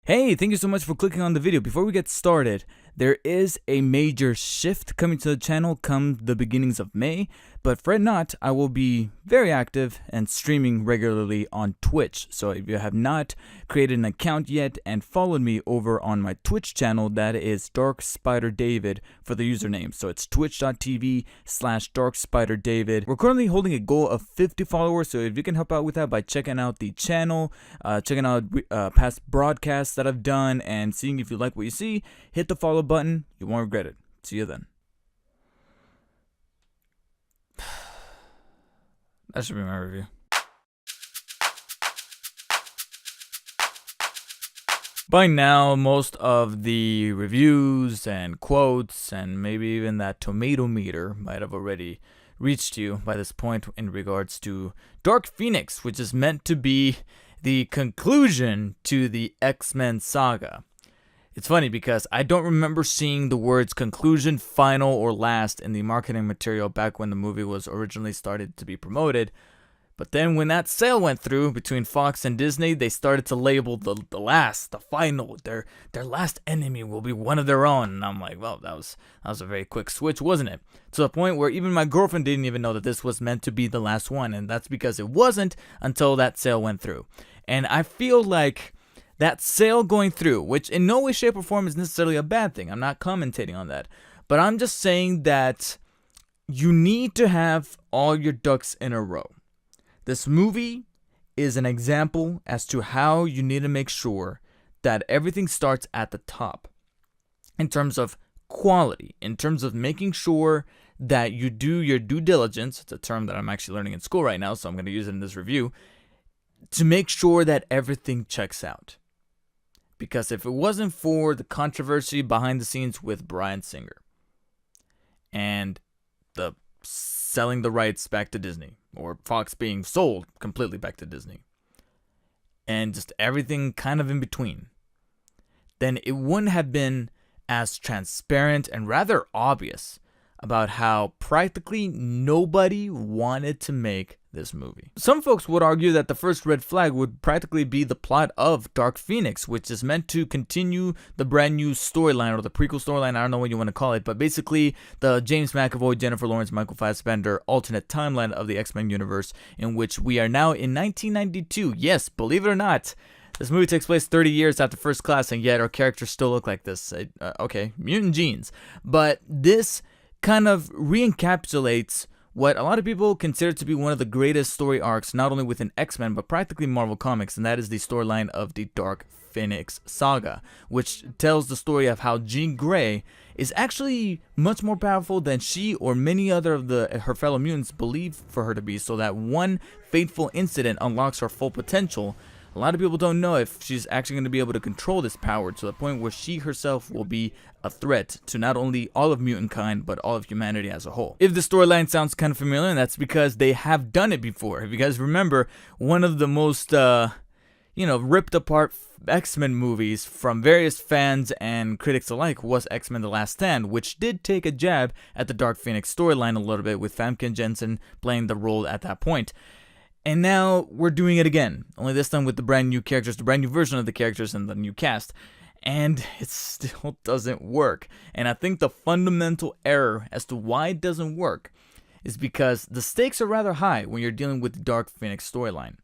Hey, thank you so much for clicking on the video. Before we get started, there is a major shift coming to the channel come the beginnings of May, but fret not, I will be very active and streaming regularly on Twitch. So if you have not created an account yet and followed me over on my Twitch channel, that is Dark Spider David for the username. So it's twitch.tv/DarkSpiderDavid. We're currently holding a goal of 50 followers, so if you can help out with that by checking out the channel, checking out past broadcasts that I've done, and seeing if you like what you see, hit the follow button. You won't regret it. See you then. That should be my review. By now, most of the reviews and quotes and maybe even that tomato meter might have already reached you by this point in regards to Dark Phoenix, which is meant to be the conclusion to the X-Men saga. It's funny because I don't remember seeing the words conclusion, final, or last in the marketing material back when the movie was originally started to be promoted. But then when that sale went through between Fox and Disney, they started to label the last, the final, their last enemy will be one of their own. And I'm like, well, that was a very quick switch, wasn't it? To the point where even my girlfriend didn't even know that this was meant to be the last one. And that's because it wasn't until that sale went through. And I feel like that sale going through, which in no way, shape, or form is necessarily a bad thing. I'm not commentating on that. But I'm just saying that you need to have all your ducks in a row. This movie is an example as to how you need to make sure that everything starts at the top. In terms of quality, in terms of making sure that you do your due diligence. It's a term that I'm actually learning in school right now, so I'm going to use it in this review. To make sure that everything checks out. Because if it wasn't for the controversy behind the scenes with Bryan Singer and the selling the rights back to Disney, or Fox being sold completely back to Disney, and just everything kind of in between, then it wouldn't have been as transparent and rather obvious about how practically nobody wanted to make this movie. Some folks would argue that the first red flag would practically be the plot of Dark Phoenix, which is meant to continue the brand new storyline, or the prequel storyline, I don't know what you want to call it, but basically the James McAvoy, Jennifer Lawrence, Michael Fassbender alternate timeline of the X-Men universe, in which we are now in 1992. Yes, believe it or not, this movie takes place 30 years after First Class, and yet our characters still look like this. Okay, mutant genes. But this kind of re-encapsulates what a lot of people consider to be one of the greatest story arcs, not only within X-Men, but practically Marvel Comics, and that is the storyline of the Dark Phoenix saga, which tells the story of how Jean Grey is actually much more powerful than she or many other of her fellow mutants believe for her to be, so that one fateful incident unlocks her full potential. A lot of people don't know if she's actually going to be able to control this power to the point where she herself will be a threat to not only all of mutant kind, but all of humanity as a whole. If the storyline sounds kind of familiar, that's because they have done it before. If you guys remember, one of the most, ripped apart X-Men movies from various fans and critics alike was X-Men The Last Stand, which did take a jab at the Dark Phoenix storyline a little bit, with Famke Janssen playing the role at that point. And now we're doing it again, only this time with the brand new characters, the brand new version of the characters and the new cast. And it still doesn't work. And I think the fundamental error as to why it doesn't work is because the stakes are rather high when you're dealing with the Dark Phoenix storyline.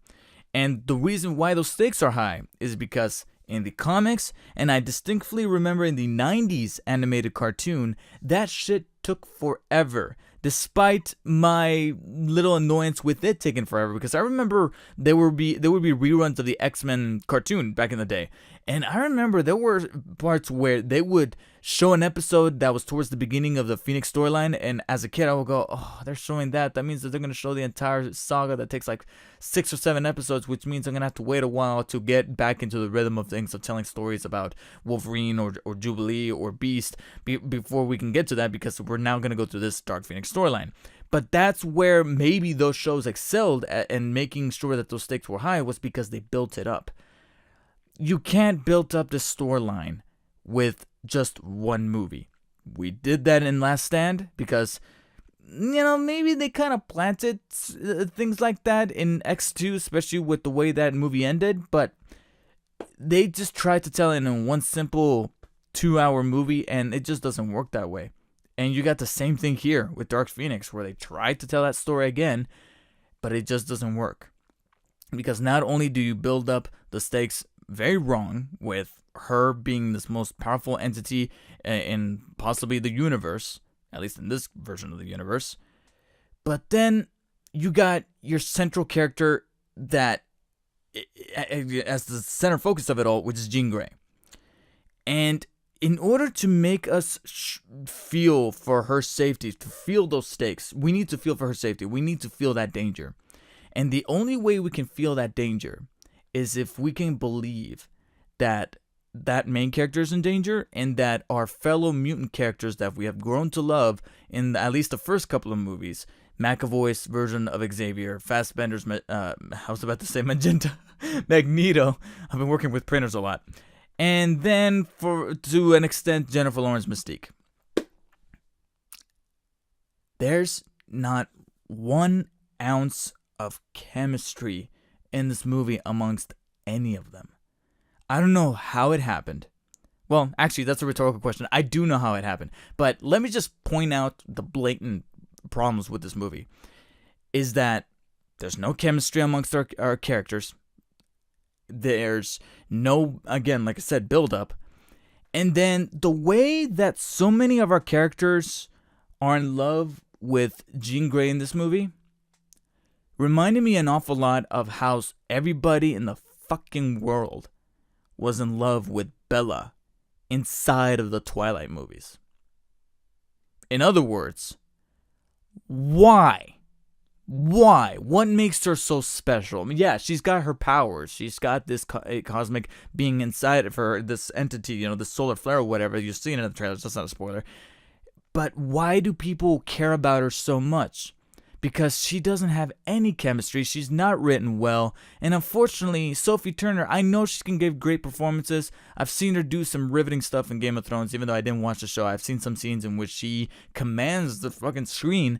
And the reason why those stakes are high is because in the comics, and I distinctly remember in the 90s animated cartoon, that shit took forever. Despite my little annoyance with it taking forever, because I remember there would be reruns of the X-Men cartoon back in the day, and I remember there were parts where they would show an episode that was towards the beginning of the Phoenix storyline, and as a kid I would go, oh, they're showing that means that they're going to show the entire saga that takes like 6 or 7 episodes, which means I'm going to have to wait a while to get back into the rhythm of things, of telling stories about Wolverine or Jubilee or Beast before we can get to that, because we're now going to go through this Dark Phoenix storyline. But that's where maybe those shows excelled at, and making sure that those stakes were high, was because they built it up. You can't build up the storyline with just one movie. We did that in Last Stand because, maybe they kind of planted things like that in X2, especially with the way that movie ended, but they just tried to tell it in one simple 2-hour movie, and it just doesn't work that way. And you got the same thing here with Dark Phoenix, where they tried to tell that story again, but it just doesn't work. Because not only do you build up the stakes very wrong with her being this most powerful entity in possibly the universe, at least in this version of the universe, but then you got your central character that as the center focus of it all, which is Jean Grey. And in order to make us feel for her safety, to feel those stakes, we need to feel for her safety. We need to feel that danger. And the only way we can feel that danger is if we can believe that that main character is in danger, and that our fellow mutant characters that we have grown to love in at least the first couple of movies, McAvoy's version of Xavier, Fassbender's, I was about to say Magenta, Magneto. I've been working with printers a lot. And then, to an extent, Jennifer Lawrence Mystique. There's not 1 ounce of chemistry in this movie amongst any of them. I don't know how it happened. Well, actually, that's a rhetorical question. I do know how it happened. But let me just point out the blatant problems with this movie. Is that there's no chemistry amongst our characters. There's no, again, like I said, build-up. And then the way that so many of our characters are in love with Jean Grey in this movie reminded me an awful lot of how everybody in the fucking world was in love with Bella inside of the Twilight movies. In other words, why? Why? What makes her so special? I mean, yeah, she's got her powers. She's got this cosmic being inside of her, this entity, this solar flare or whatever. You've seen it in the trailers. That's not a spoiler. But why do people care about her so much? Because she doesn't have any chemistry. She's not written well. And unfortunately, Sophie Turner, I know she can give great performances. I've seen her do some riveting stuff in Game of Thrones, even though I didn't watch the show. I've seen some scenes in which she commands the fucking screen.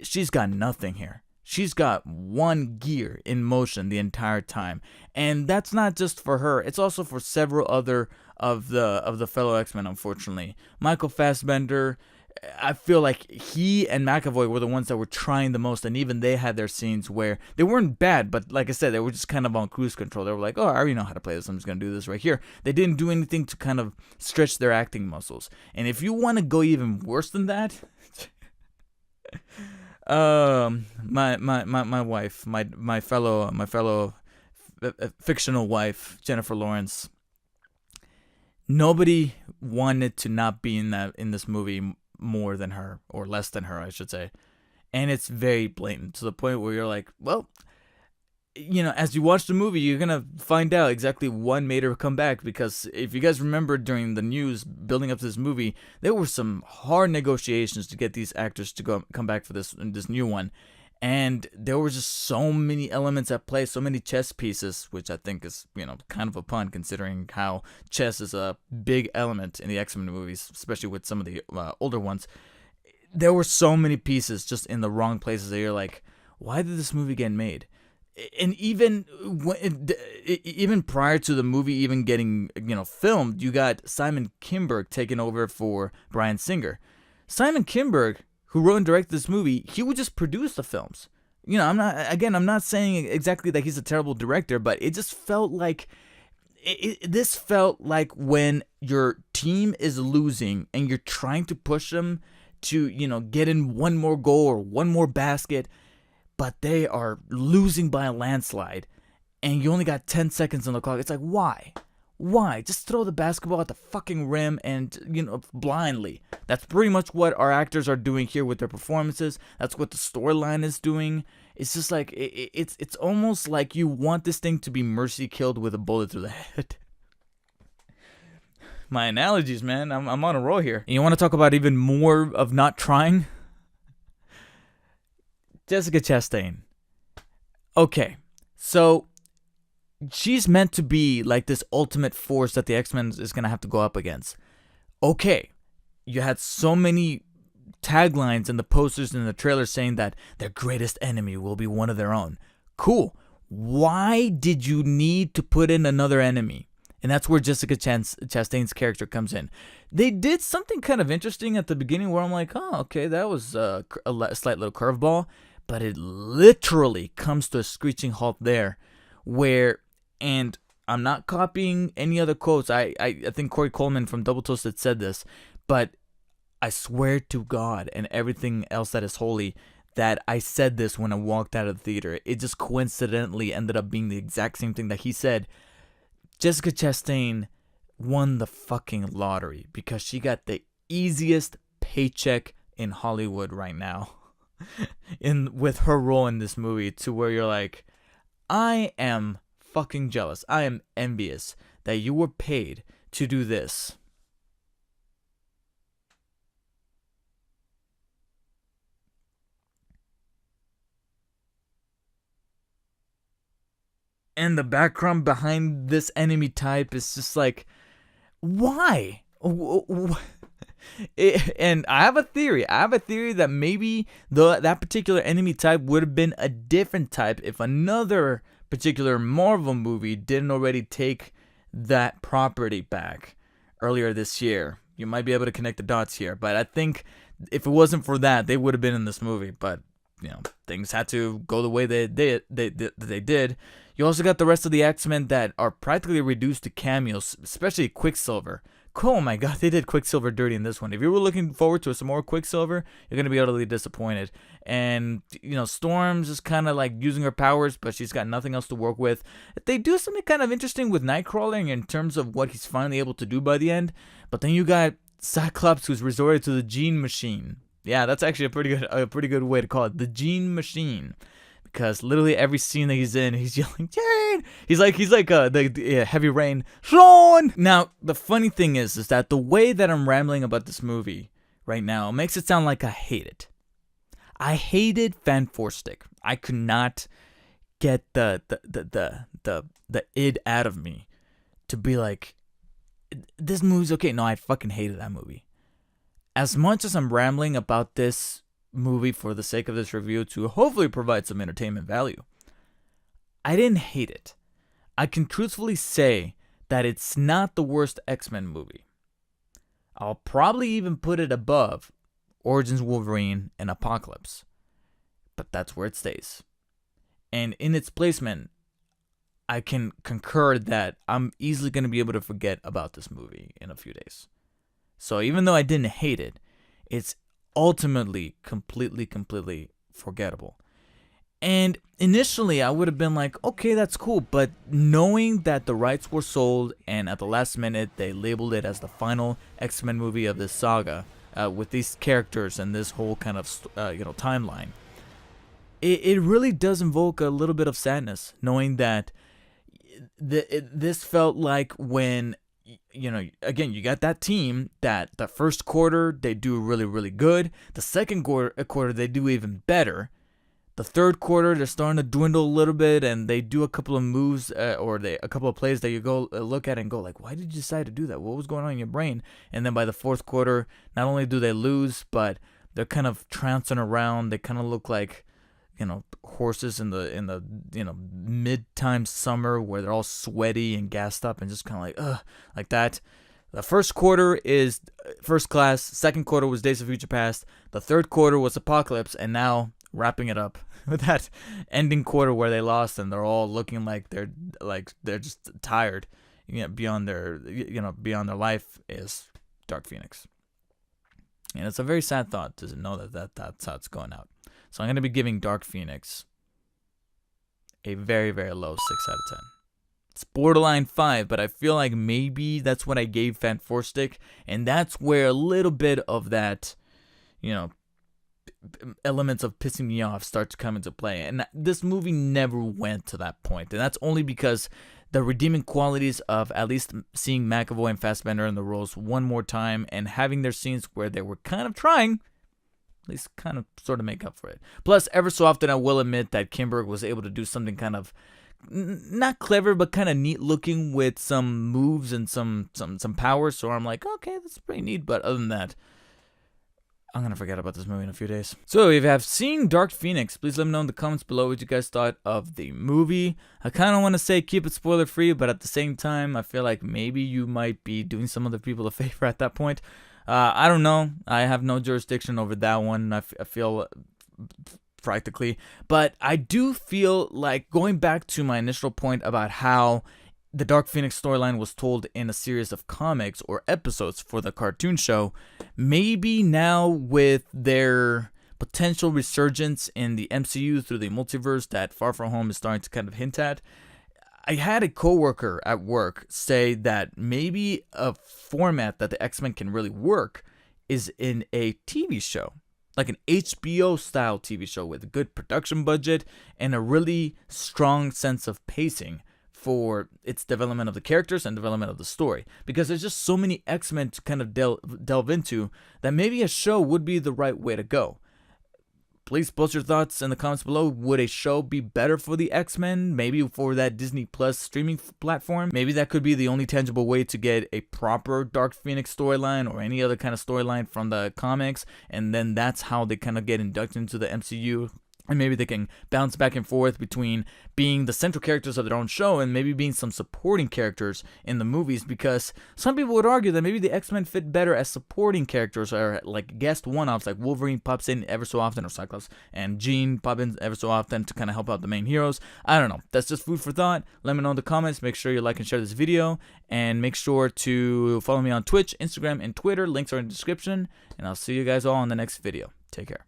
She's got nothing here. She's got one gear in motion the entire time. And that's not just for her. It's also for several other of the fellow X-Men, unfortunately. Michael Fassbender, I feel like he and McAvoy were the ones that were trying the most, and even they had their scenes where they weren't bad, but like I said, they were just kind of on cruise control. They were like, oh, I already know how to play this. I'm just going to do this right here. They didn't do anything to kind of stretch their acting muscles. And if you want to go even worse than that, my wife, my fellow fictional wife, Jennifer Lawrence, nobody wanted to not be in this movie more than her, or less than her, I should say. And it's very blatant to the point where you're like, well, as you watch the movie, you're going to find out exactly what made her come back. Because if you guys remember during the news building up to this movie, there were some hard negotiations to get these actors to come back for this new one. And there were just so many elements at play, so many chess pieces, which I think is, kind of a pun considering how chess is a big element in the X-Men movies, especially with some of the older ones. There were so many pieces just in the wrong places that you're like, why did this movie get made? And even prior to the movie even getting filmed, you got Simon Kinberg taking over for Bryan Singer. Simon Kinberg, who wrote and directed this movie, he would just produce the films. I'm not saying exactly that he's a terrible director, but it just felt like this felt like when your team is losing and you're trying to push them to get in one more goal or one more basket, but they are losing by a landslide, and you only got 10 seconds on the clock. It's like, why? Why? Just throw the basketball at the fucking rim and, blindly. That's pretty much what our actors are doing here with their performances. That's what the storyline is doing. It's just like, it's almost like you want this thing to be mercy killed with a bullet through the head. My analogies, man. I'm on a roll here. And you want to talk about even more of not trying? Jessica Chastain. Okay, so she's meant to be like this ultimate force that the X-Men is going to have to go up against. Okay, you had so many taglines in the posters and the trailers saying that their greatest enemy will be one of their own. Cool. Why did you need to put in another enemy? And that's where Jessica Chastain's character comes in. They did something kind of interesting at the beginning where I'm like, oh, okay, that was a slight little curveball. But it literally comes to a screeching halt there where, and I'm not copying any other quotes. I think Corey Coleman from Double Toasted said this, but I swear to God and everything else that is holy that I said this when I walked out of the theater. It just coincidentally ended up being the exact same thing that he said. Jessica Chastain won the fucking lottery because she got the easiest paycheck in Hollywood right now with her role in this movie, to where you're like, I am fucking jealous. I am envious that you were paid to do this. And the background behind this enemy type is just like, why? And I have a theory. That maybe that particular enemy type would have been a different type if another particular Marvel movie didn't already take that property back earlier this year. You might be able to connect the dots here, but I think if it wasn't for that, they would have been in this movie. But things had to go the way they did. You also got the rest of the X-Men that are practically reduced to cameos, especially Quicksilver. Oh my God, they did Quicksilver dirty in this one. If you were looking forward to some more Quicksilver, you're going to be utterly disappointed. And, Storm's is kind of like using her powers, but she's got nothing else to work with. They do something kind of interesting with Nightcrawler in terms of what he's finally able to do by the end. But then you got Cyclops, who's resorted to the Gene Machine. Yeah, that's actually a pretty good way to call it, the Gene Machine. Because literally every scene that he's in, he's yelling, Jane! He's like the Heavy Rain, Sean! Now, the funny thing is that the way that I'm rambling about this movie right now makes it sound like I hate it. I hated Fan4stick. I could not get the id out of me to be like, this movie's okay. No, I fucking hated that movie. As much as I'm rambling about this movie for the sake of this review to hopefully provide some entertainment value, I didn't hate it. I can truthfully say that it's not the worst X-Men movie. I'll probably even put it above Origins Wolverine and Apocalypse, but that's where it stays. And in its placement, I can concur that I'm easily going to be able to forget about this movie in a few days. So even though I didn't hate it, it's ultimately completely forgettable. And initially I would have been like, okay, that's cool, but knowing that the rights were sold and at the last minute they labeled it as the final X-Men movie of this saga, with these characters and this whole kind of timeline, it really does invoke a little bit of sadness, knowing that this felt like when again, you got that team that the first quarter they do really good. The second quarter they do even better. The third quarter they're starting to dwindle a little bit, and they do a couple of moves or a couple of plays that you go look at and go like, why did you decide to do that? What was going on in your brain? And then by the fourth quarter, not only do they lose, but they're kind of trouncing around. They kind of look like horses in the mid-time summer where they're all sweaty and gassed up and just kind of like that. The first quarter is First Class. Second quarter was Days of Future Past. The third quarter was Apocalypse, and now wrapping it up with that ending quarter where they lost and they're all looking like they're just tired, beyond their life, is Dark Phoenix. And it's a very sad thought to know that's how it's going out. So I'm going to be giving Dark Phoenix a very, very low 6 out of 10. It's borderline 5, but I feel like maybe that's what I gave Fan4stick, and that's where a little bit of that, elements of pissing me off start to come into play. And this movie never went to that point, and that's only because the redeeming qualities of at least seeing McAvoy and Fassbender in the roles one more time and having their scenes where they were kind of trying, at least kind of sort of make up for it. Plus, ever so often I will admit that Kinberg was able to do something kind of not clever but kind of neat looking with some moves and some powers. So I'm like, okay, that's pretty neat. But other than that, I'm gonna forget about this movie in a few days. So if you have seen Dark Phoenix, please let me know in the comments below what you guys thought of the movie. I kind of want to say keep it spoiler free, but at the same time, I feel like maybe you might be doing some other people a favor at that point. I don't know. I have no jurisdiction over that one. I feel practically, but I do feel like going back to my initial point about how the Dark Phoenix storyline was told in a series of comics or episodes for the cartoon show, maybe now with their potential resurgence in the MCU through the multiverse that Far From Home is starting to kind of hint at. I had a coworker at work say that maybe a format that the X-Men can really work is in a TV show, like an HBO style TV show with a good production budget and a really strong sense of pacing for its development of the characters and development of the story, because there's just so many X-Men to kind of delve into that maybe a show would be the right way to go. Please post your thoughts in the comments below. Would a show be better for the X-Men? Maybe for that Disney Plus streaming platform? Maybe that could be the only tangible way to get a proper Dark Phoenix storyline or any other kind of storyline from the comics, and then that's how they kind of get inducted into the MCU. And maybe they can bounce back and forth between being the central characters of their own show and maybe being some supporting characters in the movies, because some people would argue that maybe the X-Men fit better as supporting characters or like guest one-offs, like Wolverine pops in ever so often, or Cyclops and Jean pop in ever so often to kind of help out the main heroes. I don't know. That's just food for thought. Let me know in the comments. Make sure you like and share this video, and make sure to follow me on Twitch, Instagram, and Twitter. Links are in the description, and I'll see you guys all in the next video. Take care.